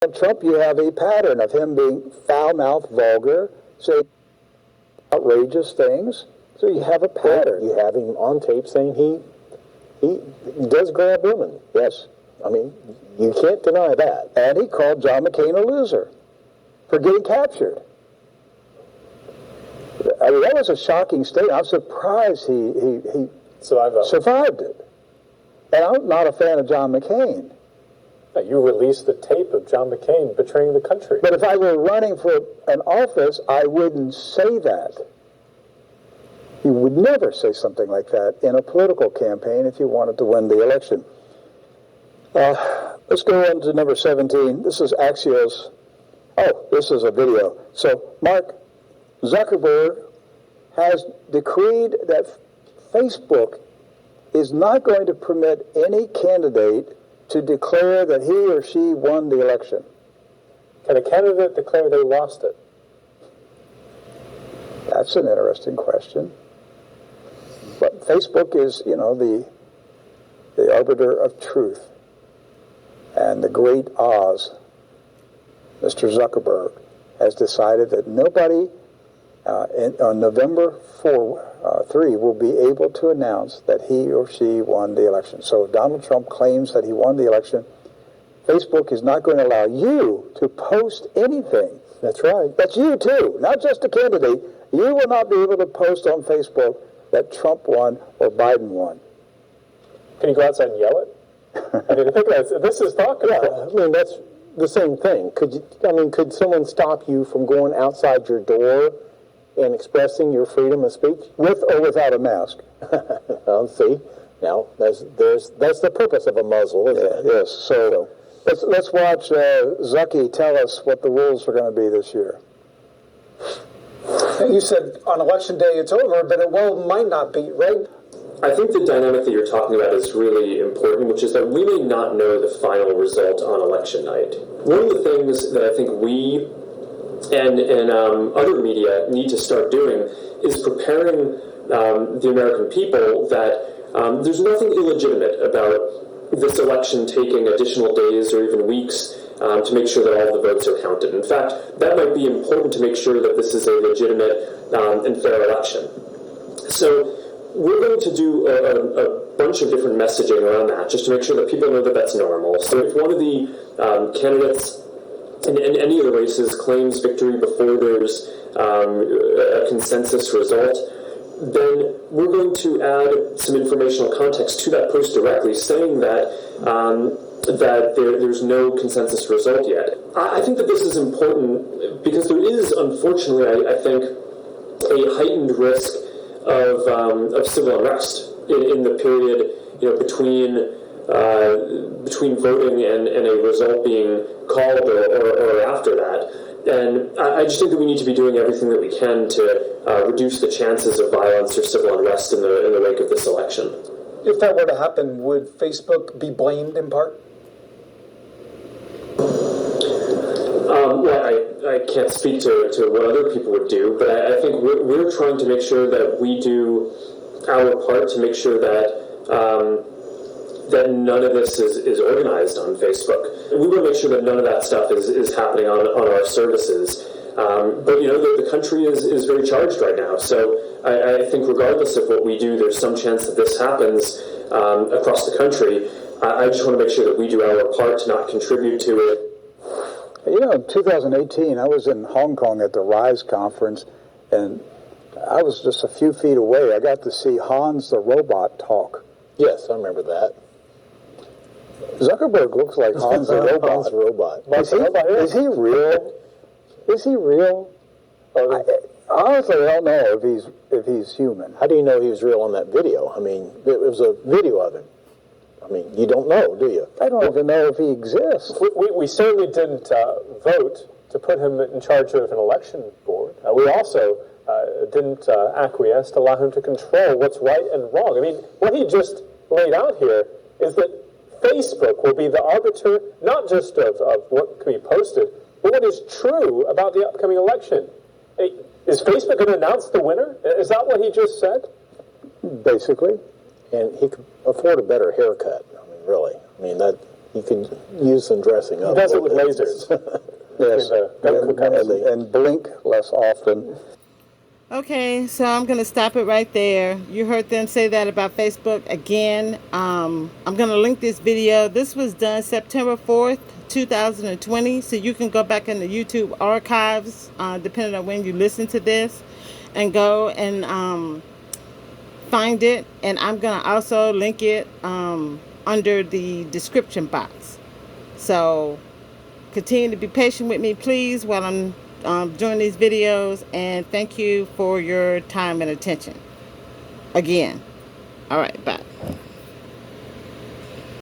Trump, you have a pattern of him being foul-mouthed, vulgar, saying outrageous things. So you have a pattern. You have him on tape saying he does grab women. Yes. I mean, you can't deny that. And he called John McCain a loser for getting captured. I mean, that was a shocking statement. I'm surprised he survived it. And I'm not a fan of John McCain. You released the tape of John McCain betraying the country. But if I were running for an office, I wouldn't say that. You would never say something like that in a political campaign if you wanted to win the election. Let's go on to number 17. This is Axios. Oh, this is a video. So, Mark Zuckerberg has decreed that Facebook is not going to permit any candidate to declare that he or she won the election. Can a candidate declare they lost it? That's an interesting question. But Facebook is, you know, the arbiter of truth. And the great Oz, Mr. Zuckerberg, has decided that nobody on November 3 will be able to announce that he or she won the election. So if Donald Trump claims that he won the election, Facebook is not going to allow you to post anything. That's right. That's you too, not just a candidate. You will not be able to post on Facebook that Trump won or Biden won. Can you go outside and yell it? I mean, this is thought control. I mean, that's the same thing. Could someone stop you from going outside your door and expressing your freedom of speech? With or without a mask? Well, see, now that's the purpose of a muzzle, isn't it? Yes. So let's watch Zucky tell us what the rules are going to be this year. You said on election day it's over, but it might not be, right? I think the dynamic that you're talking about is really important, which is that we may not know the final result on election night. One of the things that I think we and other media need to start doing is preparing the American people that there's nothing illegitimate about this election taking additional days or even weeks to make sure that all the votes are counted. In fact, that might be important to make sure that this is a legitimate and fair election. So we're going to do a bunch of different messaging around that just to make sure that people know that that's normal. So if one of the candidates in any of the races claims victory before there's a consensus result, then we're going to add some informational context to that post directly, saying that there's no consensus result yet. I think that this is important because there is, unfortunately, I think, a heightened risk of civil unrest in the period, between voting and a result being called or after that. And I just think that we need to be doing everything that we can to reduce the chances of violence or civil unrest in the wake of this election. If that were to happen, would Facebook be blamed in part? Well, I can't speak to what other people would do, but I think we're trying to make sure that we do our part to make sure that that none of this is organized on Facebook. We want to make sure that none of that stuff is happening on our services. But the country is very charged right now. So I think regardless of what we do, there's some chance that this happens across the country. I just want to make sure that we do our part to not contribute to it. In 2018, I was in Hong Kong at the RISE conference, and I was just a few feet away. I got to see Hans the robot talk. Yes, I remember that. Zuckerberg looks like Hans the robot. Hans the robot. Is he real? Is he real? Honestly, I don't know if he's human. How do you know he was real on that video? I mean, it was a video of him. I mean, you don't know, do you? I don't even know if he exists. We certainly didn't vote to put him in charge of an election board. We also didn't acquiesce to allow him to control what's right and wrong. I mean, what he just laid out here is that Facebook will be the arbiter not just of what can be posted, but what is true about the upcoming election. Is Facebook going to announce the winner? Is that what he just said? Basically. And he could afford a better haircut. I mean, really. I mean, that You could use some dressing up. He does it with lasers. Yes, the gun cookouts. and blink less often. Okay, so I'm going to stop it right there. You heard them say that about Facebook. Again, I'm going to link this video. This was done September 4th, 2020. So you can go back in the YouTube archives, depending on when you listen to this, and go and find it. And I'm going to also link it under the description box. So continue to be patient with me, please, while I'm doing these videos, and thank you for your time and attention again. All right, bye.